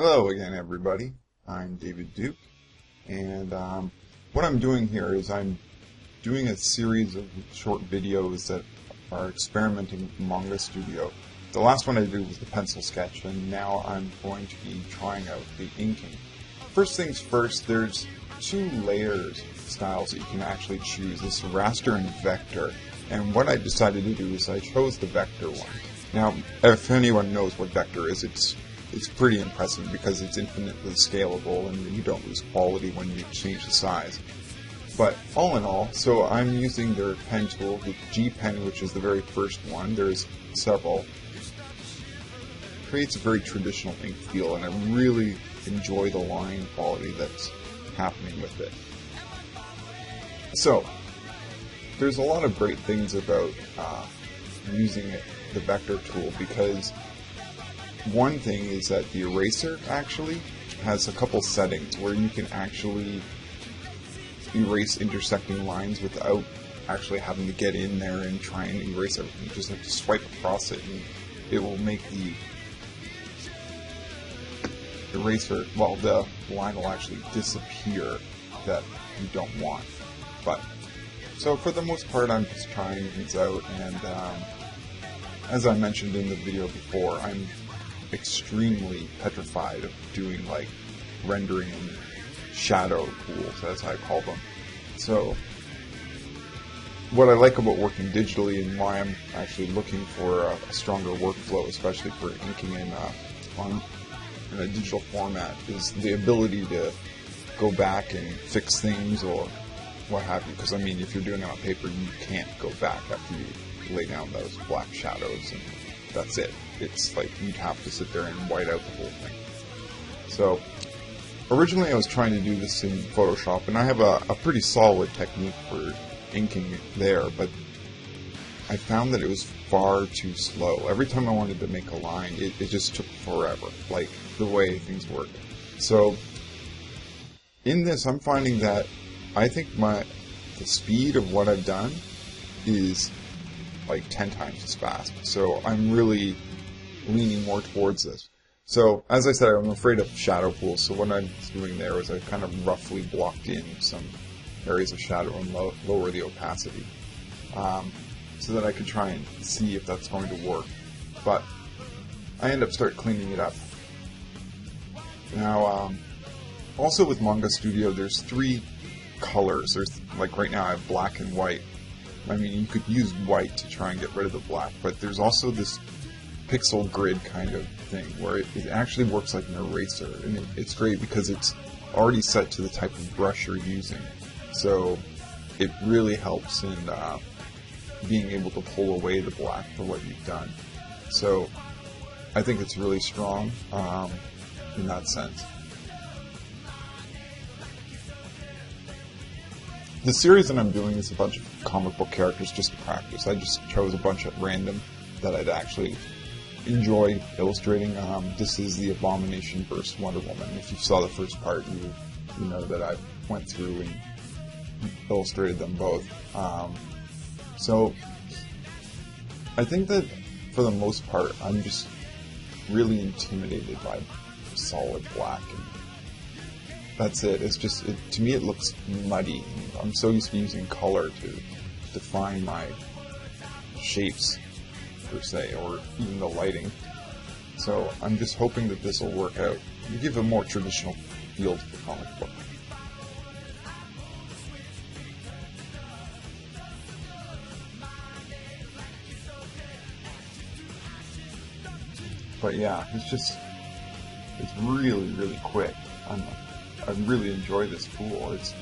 Hello again, everybody. I'm David Duke, and what I'm doing here is I'm doing a series of short videos that are experimenting with Manga Studio. The last one I did was the pencil sketch, and now I'm going to be trying out the inking. First things first, there's two layers styles that you can actually choose, this raster and vector. And what I decided to do is I chose the vector one. Now, if anyone knows what vector is, it's pretty impressive because it's infinitely scalable and you don't lose quality when you change the size. But all in all, so I'm using their pen tool, the G pen, which is the very first one. There's several. It creates a very traditional ink feel, and I really enjoy the line quality that's happening with it. So, there's a lot of great things about using the vector tool, because one thing is that the eraser actually has a couple settings where you can actually erase intersecting lines without actually having to get in there and try and erase everything. You just have to swipe across it and it will make the eraser, well, the line will actually disappear that you don't want. But, so for the most part, I'm just trying things out, and as I mentioned in the video before, I'm extremely petrified of doing like rendering and shadow tools, as I call them. So what I like about working digitally, and why I'm actually looking for a stronger workflow, especially for inking in a digital format, is the ability to go back and fix things or what have you. Because I mean, if you're doing it on paper, you can't go back after you lay down those black shadows and that's it. It's like you'd have to sit there and white out the whole thing. So originally I was trying to do this in Photoshop, and I have a pretty solid technique for inking there, but I found that it was far too slow. Every time I wanted to make a line, it just took forever, like the way things work. So in this, I'm finding that I think the speed of what I've done is like 10 times as fast. So I'm really leaning more towards this. So as I said, I'm afraid of shadow pools. So what I was doing there was I kind of roughly blocked in some areas of shadow and lower the opacity, so that I could try and see if that's going to work. But I end up cleaning it up. Now, also with Manga Studio, there's 3 colors. There's, like right now I have black and white. I mean, you could use white to try and get rid of the black, but there's also this pixel grid kind of thing where it actually works like an eraser, and it's great because it's already set to the type of brush you're using. So it really helps in being able to pull away the black for what you've done. So I think it's really strong in that sense. The series that I'm doing is a bunch of comic book characters just to practice. I just chose a bunch at random that I'd actually enjoy illustrating. This is the Abomination vs. Wonder Woman. If you saw the first part, you know that I went through and illustrated them both. So I think that for the most part, I'm just really intimidated by solid black, and that's it. It's just, to me it looks muddy. I'm so used to using color to define my shapes, per se, or even the lighting. So I'm just hoping that this will work out and give a more traditional feel to the comic book. But yeah, it's really, really quick. I really enjoy this tool. It's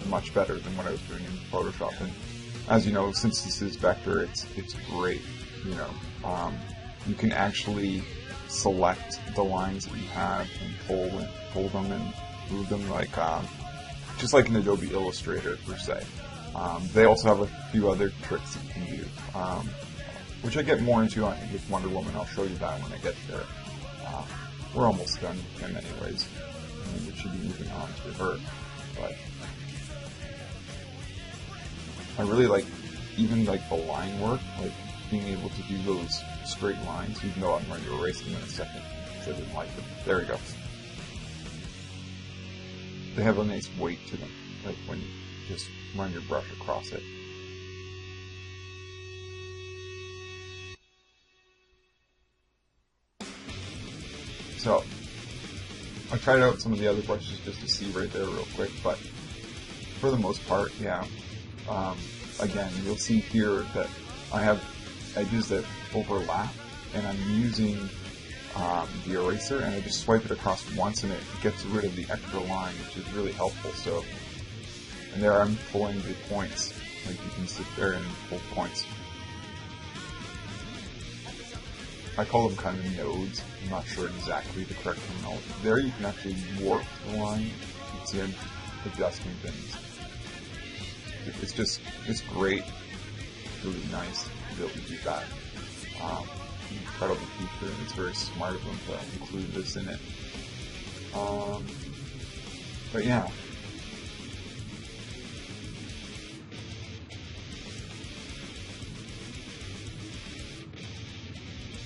much better than what I was doing in Photoshop. And as you know, since this is vector, it's great. You know, you can actually select the lines that you have and pull them and move them like just like an Adobe Illustrator per se. They also have a few other tricks that you can do, which I get more into with Wonder Woman. I'll show you that when I get there. We're almost done with him anyways. I mean, we should be moving on to her. But I really like even like the line work, like being able to do those straight lines, even though I'm going to erase them in a second. because I didn't like them. There we go. They have a nice weight to them, like when you just run your brush across it. So, I tried out some of the other brushes just to see right there real quick, but for the most part, yeah. Again, you'll see here that I have edges that overlap, and I'm using the eraser, and I just swipe it across once, and it gets rid of the extra line, which is really helpful. So, and there I'm pulling the points, like you can sit there and pull points. I call them kind of nodes. I'm not sure exactly the correct terminology. There you can actually warp the line. You can see I'm adjusting things. It's great. It's really nice to be able to do that. Incredible feature, and it's very smart of them to include this in it. But yeah.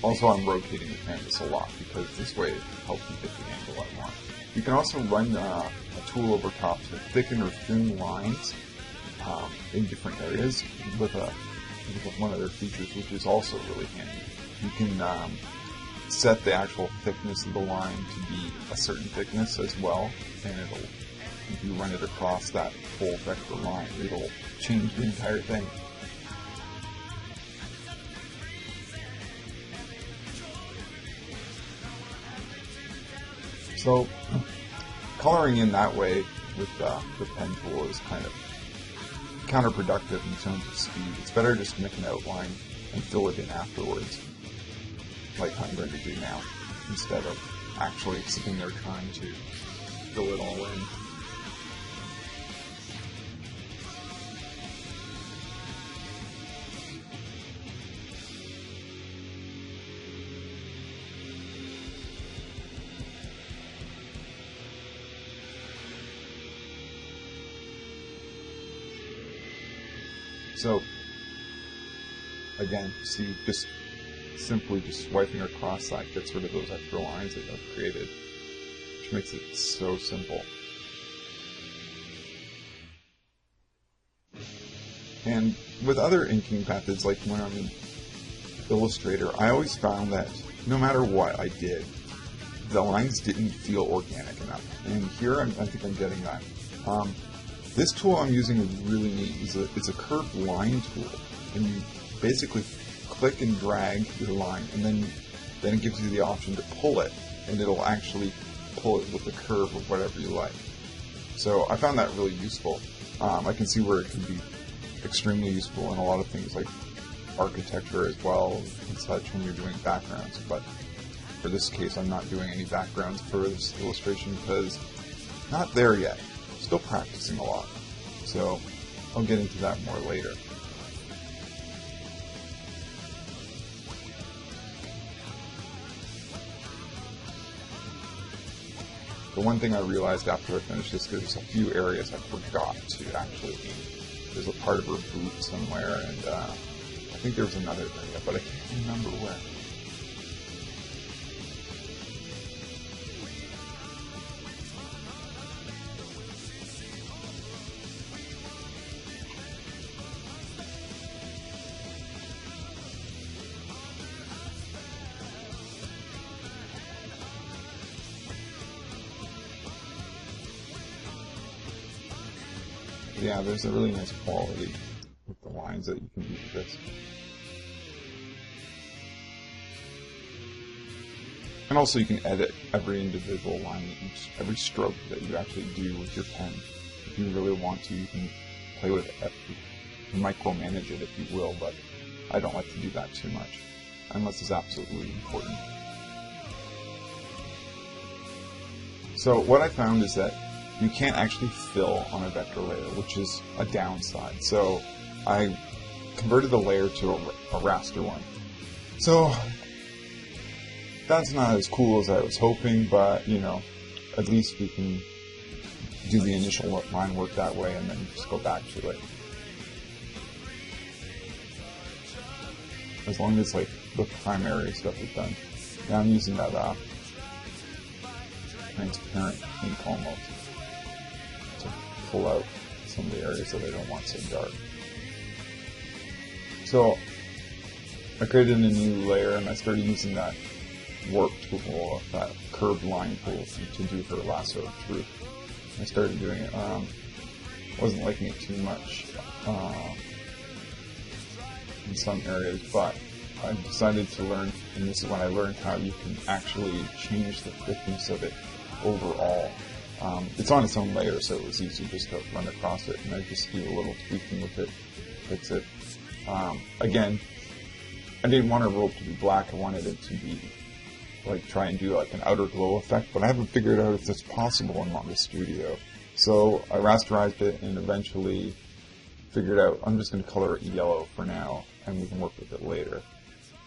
Also, I'm rotating the canvas a lot because this way it helps me get the angle I want. You can also run a tool over top to thicken or thin lines in different areas with one of their features, which is also really handy. You can set the actual thickness of the line to be a certain thickness as well, and if you run it across that whole vector line, it'll change the entire thing. So, coloring in that way with the pen tool is kind of counterproductive in terms of speed. It's better just to make an outline and fill it in afterwards, like I'm going to do now, instead of actually sitting there trying to fill it all in. So, again, see, just simply swiping across that gets rid of those extra lines that I've created, which makes it so simple. And with other inking methods, like when I'm in Illustrator, I always found that no matter what I did, the lines didn't feel organic enough. And here, I think I'm getting that. This tool I'm using is really neat. It's a curved line tool, and you basically click and drag your line, and then it gives you the option to pull it, and it'll actually pull it with the curve of whatever you like. So I found that really useful. I can see where it can be extremely useful in a lot of things like architecture as well and such when you're doing backgrounds. But for this case, I'm not doing any backgrounds for this illustration because not there yet. Still practicing a lot, so I'll get into that more later. The one thing I realized after I finished this, because there's a few areas I forgot to actually ink. There's a part of her boot somewhere, and I think there's another area, but I can't remember where. Yeah, there's a really nice quality with the lines that you can do with this. And also you can edit every individual line, every stroke that you actually do with your pen. If you really want to, you can play with it, micromanage it if you will, but I don't like to do that too much, unless it's absolutely important. So what I found is that you can't actually fill on a vector layer, which is a downside. So I converted the layer to a raster one. So that's not as cool as I was hoping, but you know, at least we can do the initial line work that way and then just go back to it. As long as like the primary stuff is done. Now I'm using that transparent ink almost to pull out some of the areas that I don't want so dark. So I created a new layer and I started using that warp tool, that curved line tool to do her lasso through. I started doing it. Wasn't liking it too much in some areas, but I decided to learn, and this is when I learned how you can actually change the thickness of it overall. It's on its own layer, so it was easy just to run across it, and I just do a little tweaking with it, fix it. Again, I didn't want her robe to be black, I wanted it to be, like, try and do like an outer glow effect, but I haven't figured out if that's possible in Manga Studio. So I rasterized it and eventually figured out I'm just going to color it yellow for now, and we can work with it later.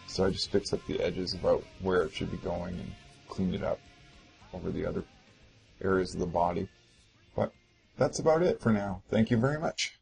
So I just fixed up the edges about where it should be going and cleaned it up over the other areas of the body. But that's about it for now. Thank you very much.